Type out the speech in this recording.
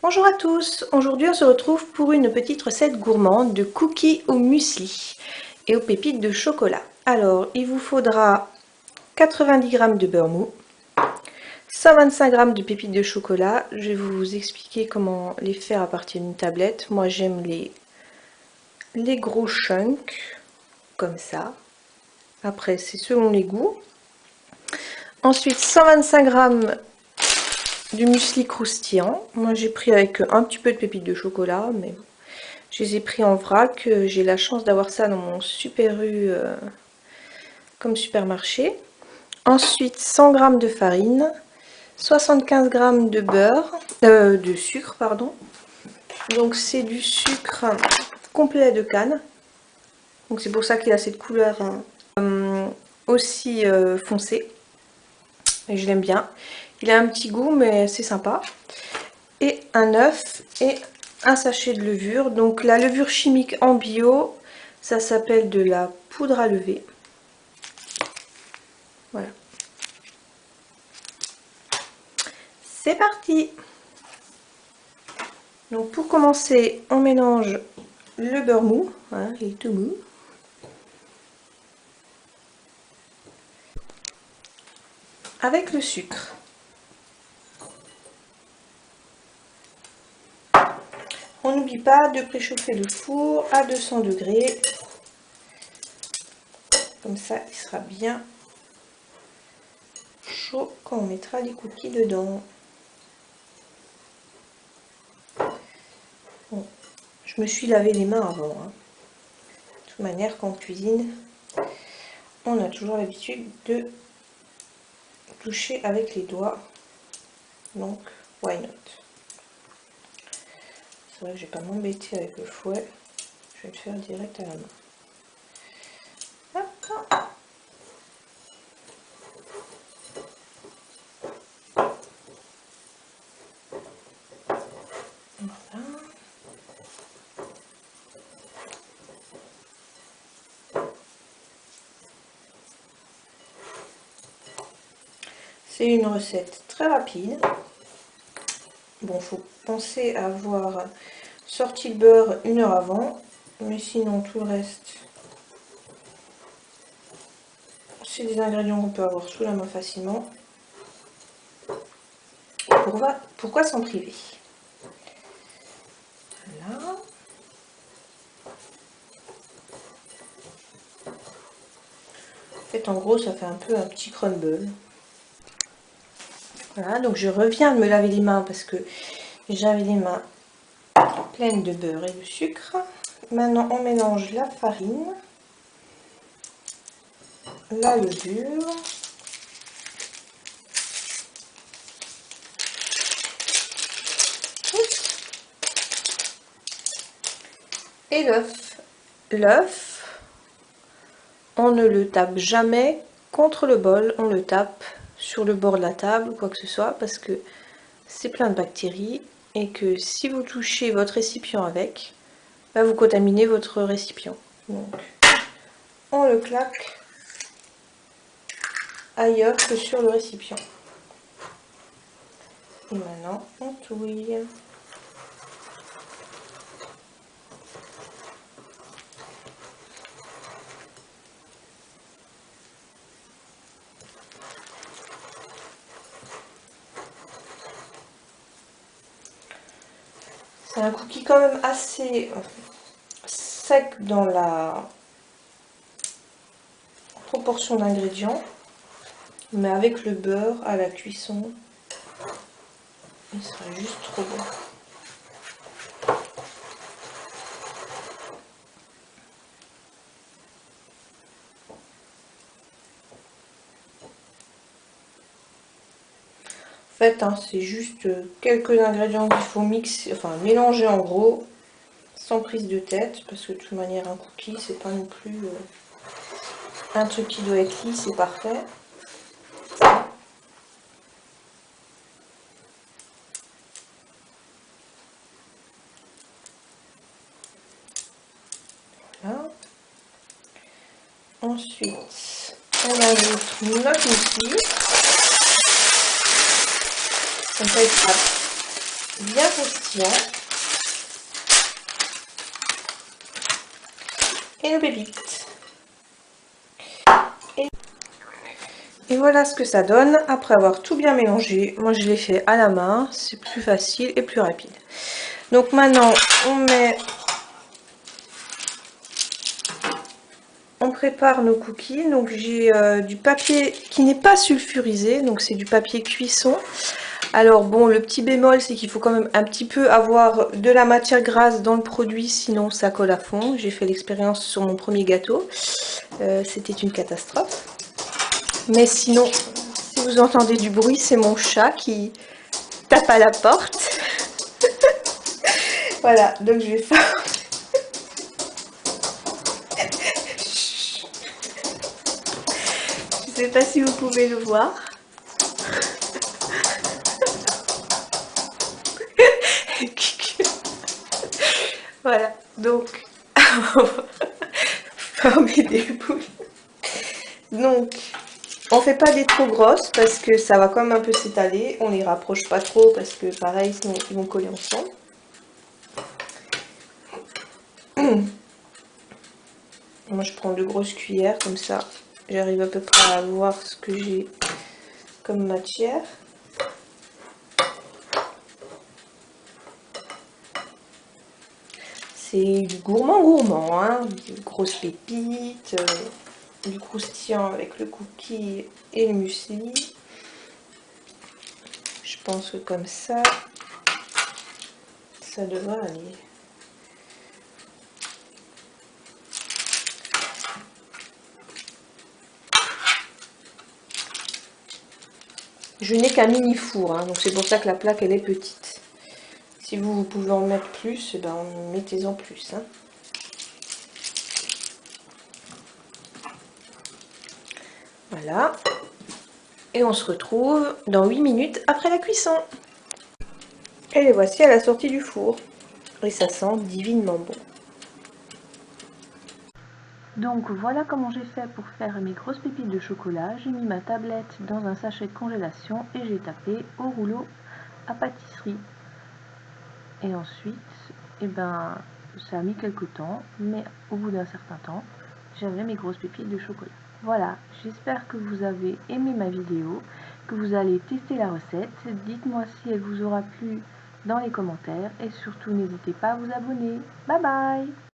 Bonjour à tous, aujourd'hui on se retrouve pour une petite recette gourmande de cookies au muesli et aux pépites de chocolat. Alors il vous faudra 90 g de beurre mou, 125 g de pépites de chocolat. Je vais vous expliquer comment les faire à partir d'une tablette. Moi j'aime les gros chunks comme ça. Après c'est selon les goûts. Ensuite 125 g du muesli croustillant. Moi j'ai pris avec un petit peu de pépites de chocolat, mais je les ai pris en vrac. J'ai la chance d'avoir ça dans mon Super U comme supermarché. Ensuite 100 g de farine, 75 g de beurre, de sucre pardon. Donc c'est du sucre complet de canne. Donc c'est pour ça qu'il a cette couleur aussi foncée. Et je l'aime bien. Il a un petit goût mais c'est sympa. Et un œuf et un sachet de levure. Donc la levure chimique en bio, ça s'appelle de la poudre à lever. Voilà. C'est parti! Donc pour commencer, on mélange le beurre mou, hein, il est tout mou. Avec le sucre. On n'oublie pas de préchauffer le four à 200 degrés. Comme ça, il sera bien chaud quand on mettra les cookies dedans. Bon, je me suis lavé les mains avant. Hein. De toute manière, quand on cuisine, on a toujours l'habitude de toucher avec les doigts. Donc, why not? C'est vrai que je vais pas m'embêter avec le fouet. Je vais le faire direct à la main. Hop. Voilà. C'est une recette très rapide. Bon, faut penser à avoir sorti le beurre 1 heure avant, mais sinon tout le reste, c'est des ingrédients qu'on peut avoir sous la main facilement. Pourquoi s'en priver? Voilà. En fait, en gros, ça fait un peu un petit crumble. Voilà, donc je reviens de me laver les mains parce que j'avais les mains pleines de beurre et de sucre. Maintenant, on mélange la farine, la levure, et l'œuf. L'œuf, on ne le tape jamais contre le bol, on le tape sur le bord de la table ou quoi que ce soit parce que c'est plein de bactéries et que si vous touchez votre récipient avec, bah vous contaminez votre récipient. Donc on le claque ailleurs que sur le récipient. Et maintenant on touille. C'est un cookie quand même assez sec dans la proportion d'ingrédients, mais avec le beurre à la cuisson, il sera juste trop bon. En fait, hein, c'est juste quelques ingrédients qu'il faut mixer, enfin mélanger en gros, sans prise de tête, parce que de toute manière un cookie c'est pas non plus un truc qui doit être lisse et parfait. Voilà. Ensuite, on ajoute notre muesli. Comme ça, il sera bien croustillant. Et nos pépites. Et voilà ce que ça donne après avoir tout bien mélangé. Moi je l'ai fait à la main, c'est plus facile et plus rapide. Donc maintenant on prépare nos cookies. Donc j'ai du papier qui n'est pas sulfurisé, donc c'est du papier cuisson. Alors bon, le petit bémol c'est qu'il faut quand même un petit peu avoir de la matière grasse dans le produit, sinon ça colle à fond. J'ai fait l'expérience sur mon premier gâteau, c'était une catastrophe. Mais sinon, si vous entendez du bruit, c'est mon chat qui tape à la porte. Voilà, donc je vais faire... Je sais pas si vous pouvez le voir. Voilà, donc... Fermer des boules. Donc, on fait pas des trop grosses parce que ça va quand même un peu s'étaler. On les rapproche pas trop parce que pareil, sinon ils vont coller ensemble. Moi je prends 2 grosses cuillères, comme ça j'arrive à peu près à voir ce que j'ai comme matière. C'est du gourmand, hein, des grosses pépites, du croustillant avec le cookie et le muesli. Je pense que comme ça devrait aller. Je n'ai qu'un mini four, hein, donc c'est pour ça que la plaque elle est petite. Si vous pouvez en mettre plus, ben mettez-en plus. Hein. Voilà. Et on se retrouve dans 8 minutes après la cuisson. Et les voici à la sortie du four. Et ça sent divinement bon. Donc voilà comment j'ai fait pour faire mes grosses pépites de chocolat. J'ai mis ma tablette dans un sachet de congélation et j'ai tapé au rouleau à pâtisserie. Et ensuite, ça a mis quelques temps, mais au bout d'un certain temps, j'avais mes grosses pépites de chocolat. Voilà, j'espère que vous avez aimé ma vidéo, que vous allez tester la recette. Dites-moi si elle vous aura plu dans les commentaires et surtout n'hésitez pas à vous abonner. Bye bye!